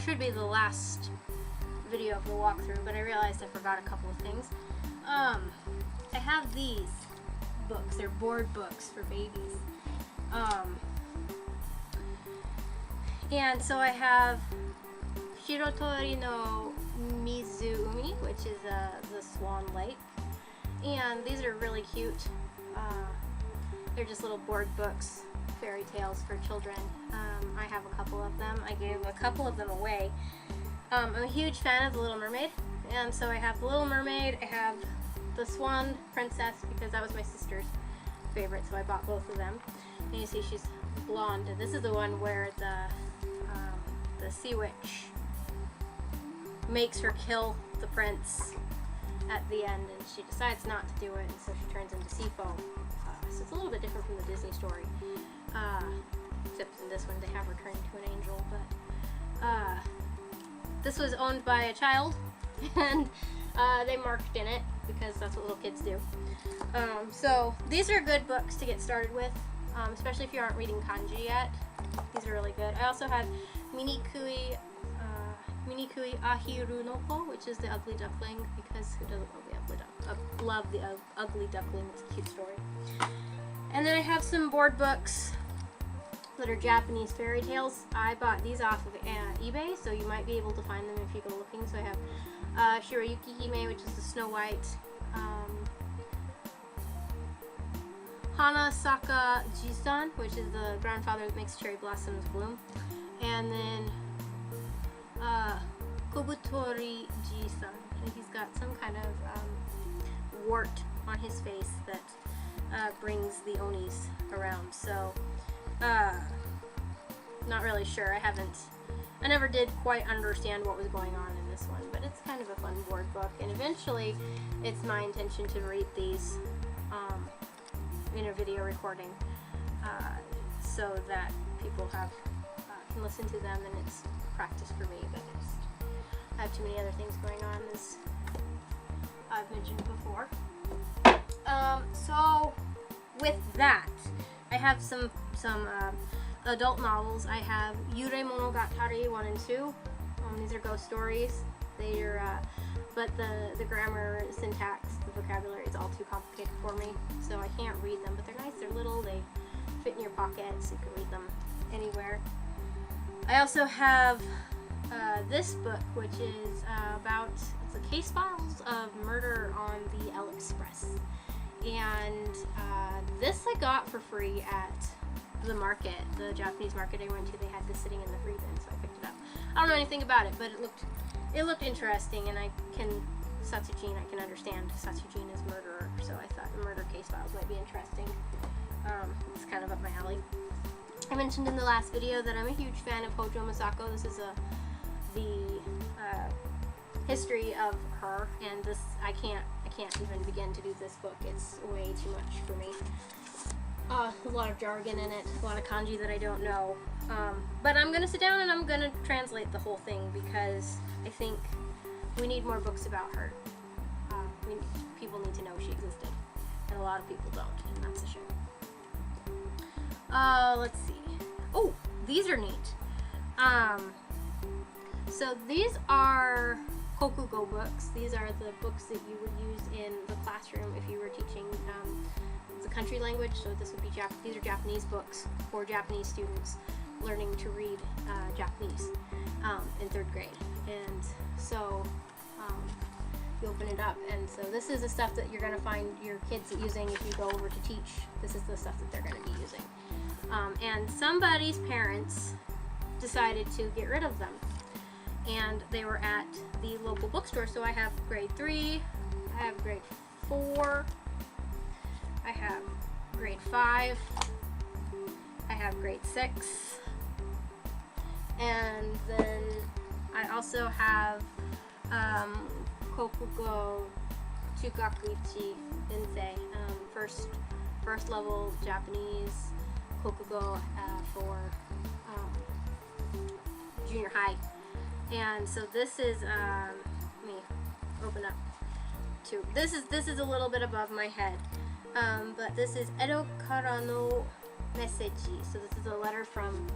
should be the last video of the walkthrough, but I realized I forgot a couple of things. I have these books. They're board books for babies. And so I have Shirotori no Mizuumi, which is the Swan Lake. And these are really cute. They're just little board books, fairy tales for children. I have a couple of them. I gave a couple of them away. I'm a huge fan of The Little Mermaid, and so I have The Little Mermaid, I have The Swan Princess, because that was my sister's favorite, so I bought both of them. And you see she's blonde. This is the one where the sea witch makes her kill the prince at the end, and she decides not to do it, and so she turns into sea foam. So it's a little bit different from the Disney story. Except in this one they have her turn into an angel, but this was owned by a child, and they marked in it because that's what little kids do. So these are good books to get started with, especially if you aren't reading kanji yet. These are really good. I also have Minikui Ahiru no Ko, which is the ugly duckling, because who doesn't love the ugly duckling? It's a cute story. And then I have some board books that are Japanese fairy tales. I bought these off of eBay, so you might be able to find them if you go looking. So I have Shiroyuki Hime, which is the Snow White, Hanasaka Jisan, which is the grandfather that makes cherry blossoms bloom, and then Kobutori Jisan, and he's got some kind of wart on his face that brings the Onis around. So not really sure. I never did quite understand what was going on in this one, but it's kind of a fun board book, and eventually it's my intention to read these in a video recording so that people can listen to them, and it's practice for me, but I have too many other things going on, as I've mentioned before. So with that, I have some adult novels. I have Yurei Monogatari 1 and 2. These are ghost stories. But the grammar, syntax, the vocabulary is all too complicated for me, so I can't read them. But they're nice. They're little. They fit in your pocket, so you can read them anywhere. I also have this book, which is it's the case files of murder on the L Express, and this I got for free at the market, the Japanese market I went to. They had this sitting in the free bin, so I picked it up. I don't know anything about it, but it looked interesting, and I can understand Satsujin as murderer, so I thought the murder case files might be interesting. It's kind of up my alley. I mentioned in the last video that I'm a huge fan of Hojo Masako. This is the history of her, and this I can't even begin to do this book. It's way too much for me. A lot of jargon in it, a lot of kanji that I don't know. But I'm gonna sit down and I'm gonna translate the whole thing, because I think we need more books about her. People need to know she existed, and a lot of people don't, and that's a shame. Let's see. Oh, these are neat. So these are Kokugo books. These are the books that you would use in the classroom if you were teaching the country language. So this would be these are Japanese books for Japanese students learning to read Japanese in 3rd grade. And so you open it up, and so this is the stuff that you're going to find your kids using if you go over to teach. This is the stuff that they're going to be using. And somebody's parents decided to get rid of them, and they were at the local bookstore. So I have grade 3, I have grade 4, I have grade 5, I have grade 6, and then I also have Kokugo Chukakuichi Insei, first level Japanese Kokugo for junior high. And so this is let me open up to this is a little bit above my head, but this is Edo Kara no Message. So this is a letter from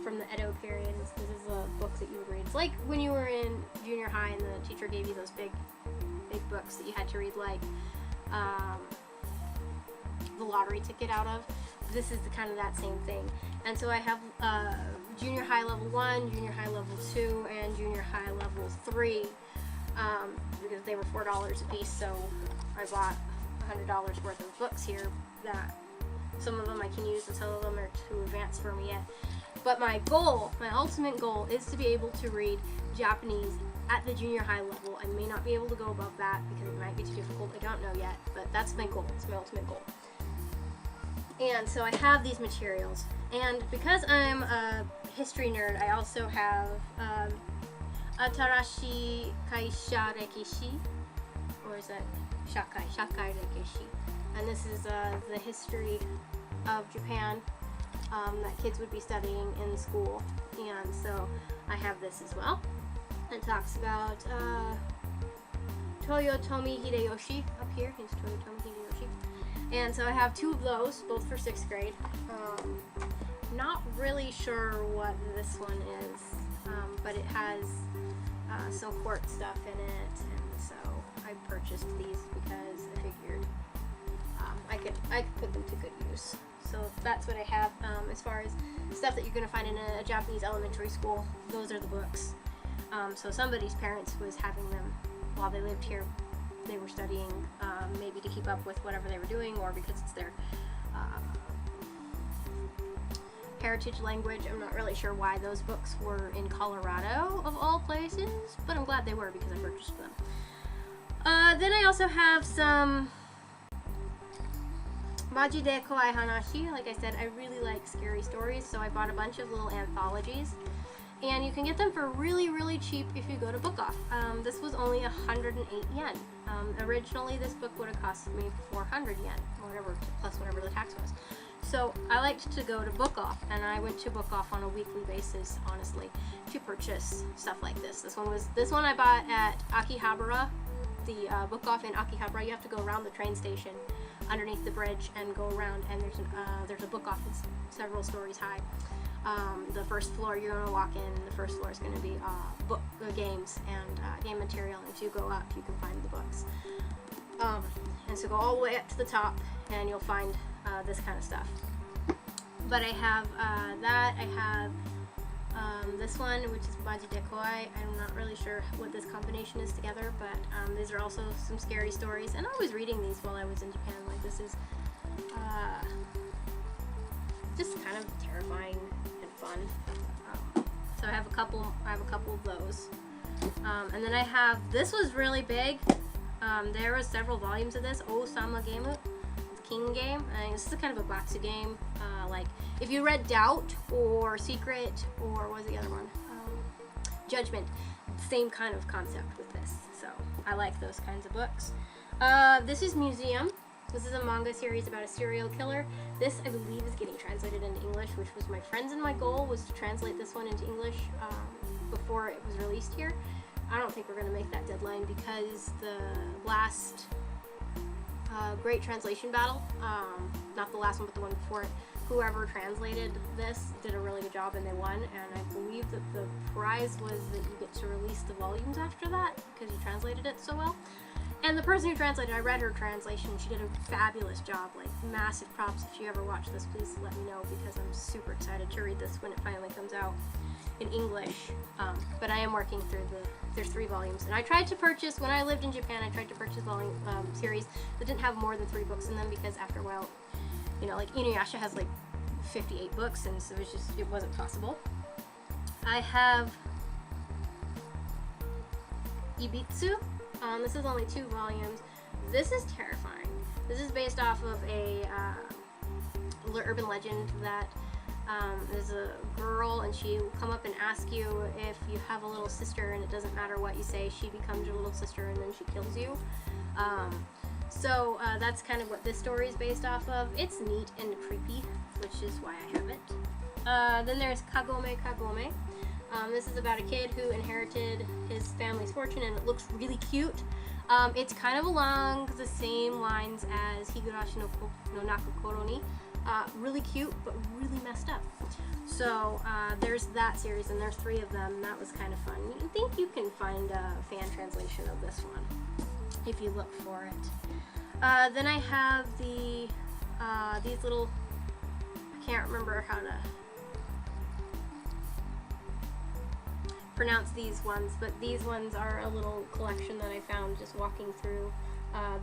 from the Edo period. This is a book that you would read. It's like when you were in junior high and the teacher gave you those big books that you had to read, like the lottery ticket out of. This is kind of that same thing. And so I have junior high level 1, junior high level 2, and junior high level 3 because they were $4 a piece. So I bought $100 worth of books here that some of them I can use and some of them are too advanced for me yet. But my goal, my ultimate goal, is to be able to read Japanese at the junior high level. I may not be able to go above that because it might be too difficult. I don't know yet, but that's my goal. It's my ultimate goal. And so I have these materials. And because I'm a history nerd, I also have Atarashi Kaisha Rekishi, or is that Shakai Rekishi. And this is the history of Japan that kids would be studying in school. And so I have this as well. It talks about Toyotomi Hideyoshi up here. Here's Toyotomi Hideyoshi. And so I have 2 of those, both for 6th grade. Not really sure what this one is, but it has some court stuff in it, and so I purchased these because I figured I could put them to good use. So that's what I have as far as stuff that you're going to find in a Japanese elementary school. Those are the books. So somebody's parents was having them while they lived here. They were studying maybe to keep up with whatever they were doing, or because it's their heritage language. I'm not really sure why those books were in Colorado of all places, but I'm glad they were because I purchased them. Then I also have some Maji de Kawaii Hanashi. Like I said, I really like scary stories, so I bought a bunch of little anthologies. And you can get them for really, really cheap if you go to Book Off. This was only 108 yen. Originally, this book would have cost me 400 yen, plus whatever the tax was. So I liked to go to Book Off, and I went to Book Off on a weekly basis, honestly, to purchase stuff like this. This one I bought at Akihabara, the Book Off in Akihabara. You have to go around the train station, underneath the bridge, and go around. And there's a Book Off that's several stories high. The first floor you're gonna walk in. The first floor is gonna be games and game material. And as you go up, you can find the books. And so go all the way up to the top, and you'll find this kind of stuff. But I have that. I have this one, which is Maji de Kawaii. I'm not really sure what this combination is together, but these are also some scary stories. And I was reading these while I was in Japan. Like, this is just kind of terrifying and fun. So I have a couple of those. And then I have, this was really big. There were several volumes of this. Osama Game, King game. This is a kind of a batsu game. Like if you read Doubt or Secret or what was the other one? Judgment. Same kind of concept with this. So I like those kinds of books. This is Museum. This is a manga series about a serial killer. This, I believe, is getting translated into English, which was my friends and my goal was to translate this one into English before it was released here. I don't think we're going to make that deadline because the last Great Translation Battle, not the last one, but the one before it, whoever translated this did a really good job and they won, and I believe that the prize was that you get to release the volumes after that because you translated it so well. And the person who translated, I read her translation, she did a fabulous job, like massive props. If you ever watch this, please let me know because I'm super excited to read this when it finally comes out in English. But I am working through there's 3 volumes. And I tried to purchase, when I lived in Japan, I tried to purchase series that didn't have more than 3 books in them because after a while, you know, like Inuyasha has like 58 books and so it wasn't possible. I have Ibitsu. This is only 2 volumes. This is terrifying. This is based off of a urban legend that there's a girl and she will come up and ask you if you have a little sister, and it doesn't matter what you say, she becomes your little sister and then she kills you. So that's kind of what this story is based off of. It's neat and creepy, which is why I have it. Then there's Kagome Kagome. This is about a kid who inherited his family's fortune and it looks really cute. It's kind of along the same lines as Higurashi no Nakokoro ni. Really cute, but really messed up. So there's that series, and there's 3 of them. That was kind of fun. I think you can find a fan translation of this one if you look for it. Then I have these little, I can't remember how to pronounce these ones, but these ones are a little collection that I found just walking through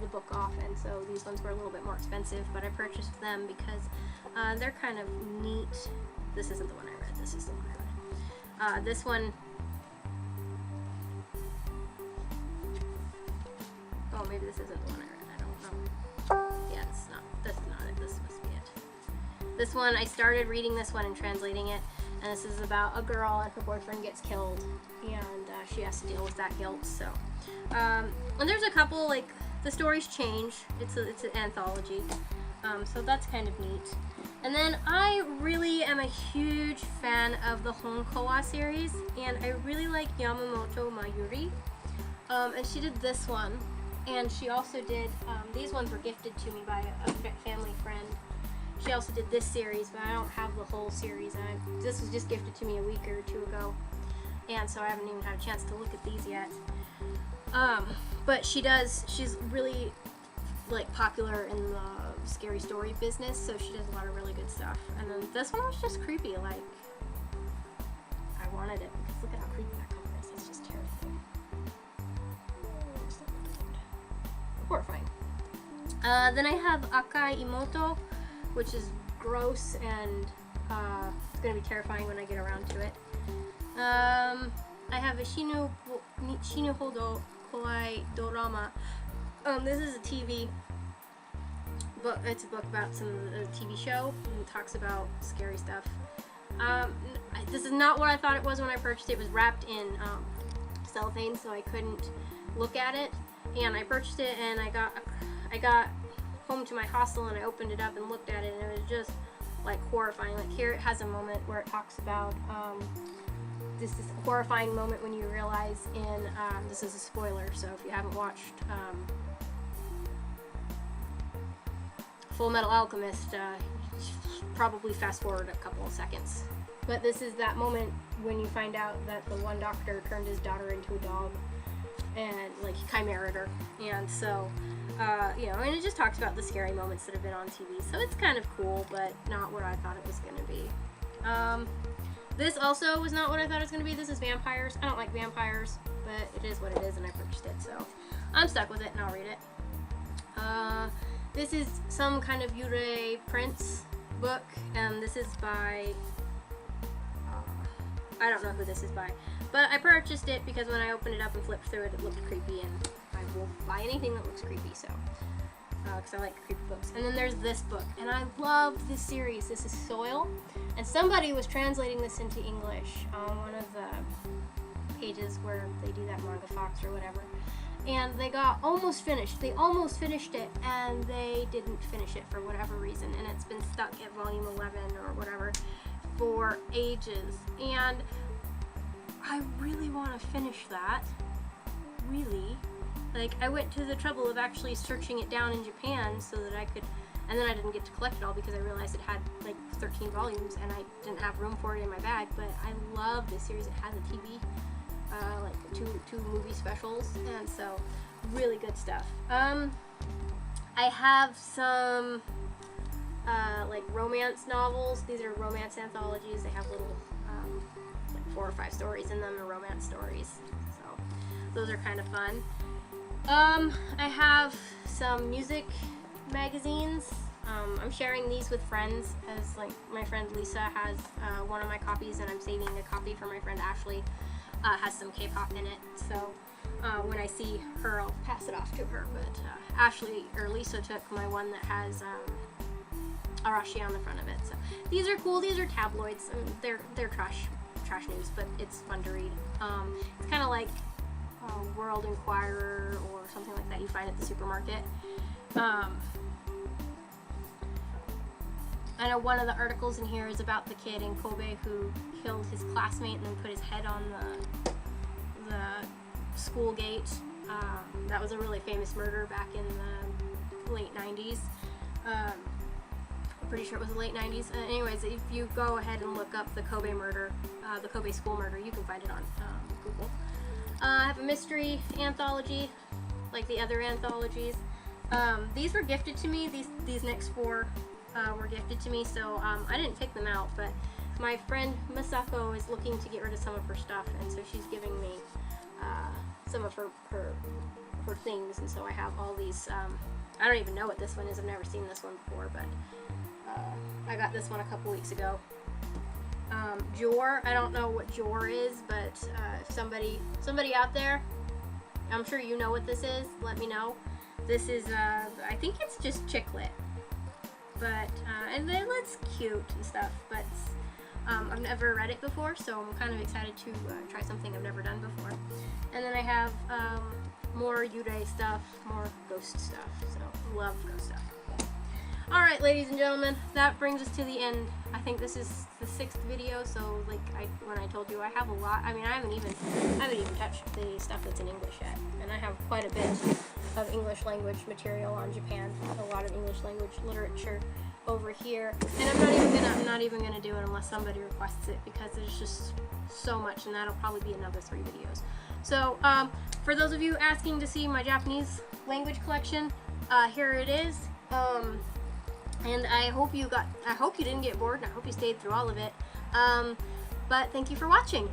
the book off, and so these ones were a little bit more expensive, but I purchased them because they're kind of neat. This isn't the one I read, this is the one I read. This one, oh, maybe this isn't the one I read, I don't know. Yeah, it's not, this is not it, this must be it. This one, I started reading this one and translating it, and this is about a girl and her boyfriend gets killed, and she has to deal with that guilt. So, and there's a couple, like, the stories change. It's an anthology, so that's kind of neat. And then I really am a huge fan of the Honkoa series, and I really like Yamamoto Mayuri. And she did this one, and she also did, these ones were gifted to me by a family friend. She also did this series, but I don't have the whole series. This was just gifted to me a week or 2 ago, and so I haven't even had a chance to look at these yet. But she's really, like, popular in the scary story business, so she does a lot of really good stuff. And then this one was just creepy, like, I wanted it, because look at how creepy that cover is. It's just terrifying. Horrifying. Then I have Akai Imoto, which is gross, and it's going to be terrifying when I get around to it. I have a Shinu Hodo Kowai Dorama. This is a TV book. It's a book about some TV show, and it talks about scary stuff. This is not what I thought it was when I purchased it. It was wrapped in cellophane, so I couldn't look at it. And I purchased it, and I got home to my hostel, and I opened it up and looked at it, and it was just, like, horrifying. Like, here it has a moment where it talks about this horrifying moment when you realize this is a spoiler, so if you haven't watched Full Metal Alchemist, probably fast forward a couple of seconds. But this is that moment when you find out that the one doctor turned his daughter into a dog, and, like, he chimeraed her, and so you know, and it just talks about the scary moments that have been on TV, so it's kind of cool, but not what I thought it was going to be. This also was not what I thought it was going to be. This is vampires. I don't like vampires, but it is what it is, and I purchased it, so I'm stuck with it, and I'll read it. This is some kind of Yurei Prince book, and this is by, I don't know who this is by, but I purchased it because when I opened it up and flipped through it, it looked creepy, and I will buy anything that looks creepy, so, because I like creepy books. And then there's this book, and I love this series. This is Soil, and somebody was translating this into English on one of the pages where they do that Manga Fox or whatever, and they got almost finished. They almost finished it, and they didn't finish it for whatever reason, and it's been stuck at volume 11 or whatever for ages, and I really want to finish that, really. Like, I went to the trouble of actually searching it down in Japan so that I could, and then I didn't get to collect it all because I realized it had, like, 13 volumes, and I didn't have room for it in my bag, but I love this series. It has a TV, like, two movie specials, and so, really good stuff. I have some, like, romance novels. These are romance anthologies. They have little, like, 4 or 5 stories in them, or romance stories, so those are kind of fun. I have some music magazines. I'm sharing these with friends, as, like, my friend Lisa has one of my copies, and I'm saving a copy for my friend Ashley. Has some K-pop in it, so when I see her, I'll pass it off to her. But Ashley, or Lisa, took my one that has Arashi on the front of it. So these are cool. These are tabloids. I mean, they're trash news, but it's fun to read. It's kind of like World Enquirer or something like that you find at the supermarket. I know one of the articles in here is about the kid in Kobe who killed his classmate and then put his head on the school gate, That was a really famous murder back in the late 90s. I'm pretty sure it was the late 90s. Anyways, if you go ahead and look up the Kobe murder, the Kobe school murder, you can find it on Google. I have a mystery anthology, like the other anthologies. These were gifted to me. These next four were gifted to me, so I didn't pick them out, but my friend Masako is looking to get rid of some of her stuff, and so she's giving me some of her things, and so I have all these. I don't even know what this one is. I've never seen this one before, but I got this one a couple weeks ago. Jor, I don't know what Jor is, but if somebody out there, I'm sure you know what this is, let me know. This is, I think it's just chicklet, but, and then it's cute and stuff, but I've never read it before, so I'm kind of excited to try something I've never done before. And then I have more Yurei stuff, more ghost stuff, so love ghost stuff. Alright, ladies and gentlemen, that brings us to the end. I think this is the 6th video, so like when I told you I have a lot, I mean I haven't even touched the stuff that's in English yet, and I have quite a bit of English language material on Japan, a lot of English language literature over here, and I'm not even gonna do it unless somebody requests it, because there's just so much, and that'll probably be another 3 videos. So for those of you asking to see my Japanese language collection, here it is. And I hope you didn't get bored, and I hope you stayed through all of it. But thank you for watching.